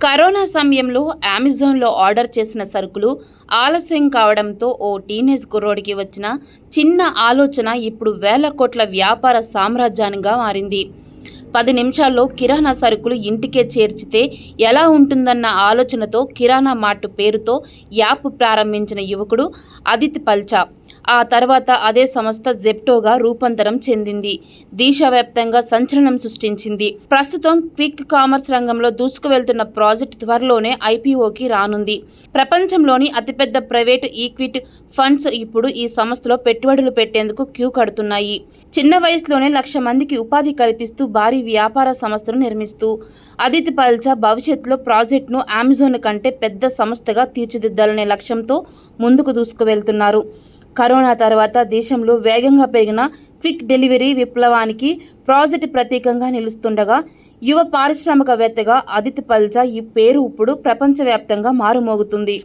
Corona సమయంలో అమెజాన్లో order చేసిన సరుకులు ఆలస్యం కావడంతో ఓ టీనేజ్ కుర్రోడికి వచ్చిన చిన్న ఆలోచన ఇప్పుడు వేల కోట్ల వ్యాపార సామ్రాజ్యానికి మారింది. 10 నిమిషాల్లో కిరాణా సరుకులు ఇంటికే చేర్చితే ఎలా ఉంటుందన్న ఆలోచనతో కిరాణా మార్ట్ పేరుతో యాప్ ప్రారంభించిన యువకుడు అదిత్ పల్చా. ఆ తర్వాత అదే సంస్థ జెప్టోగా రూపాంతరం చెందింది. దేశవ్యాప్తంగా సంచలనం సృష్టించింది. ప్రస్తుతం క్విక్ కామర్స్ రంగంలో దూసుకువెళ్తున్న ప్రాజెక్ట్ త్వరలోనే ఐపీఓకి రానుంది. ప్రపంచంలోని అతిపెద్ద ప్రైవేట్ ఈక్విటీ ఫండ్స్ ఇప్పుడు ఈ సంస్థలో పెట్టుబడులు పెట్టేందుకు క్యూ కడుతున్నాయి. చిన్న వయసులోనే 1,00,000 మందికి ఉపాధి కల్పిస్తూ భారీ వ్యాపార సంస్థను నిర్మిస్తూ అదిత్ పల్చా భవిష్యత్తులో ప్రాజెక్టును అమెజాన్ కంటే పెద్ద సంస్థగా తీర్చిదిద్దాలనే లక్ష్యంతో ముందుకు దూసుకువెళ్తున్నారు. కరోనా తర్వాత దేశంలో వేగంగా పెరిగిన క్విక్ డెలివరీ విప్లవానికి ప్రాజెక్ట్ ప్రతీకంగా నిలుస్తుండగా యువ పారిశ్రామికవేత్తగా అదిత్ పల్చా ఈ పేరు ఇప్పుడు ప్రపంచవ్యాప్తంగా మారుమోగుతుంది.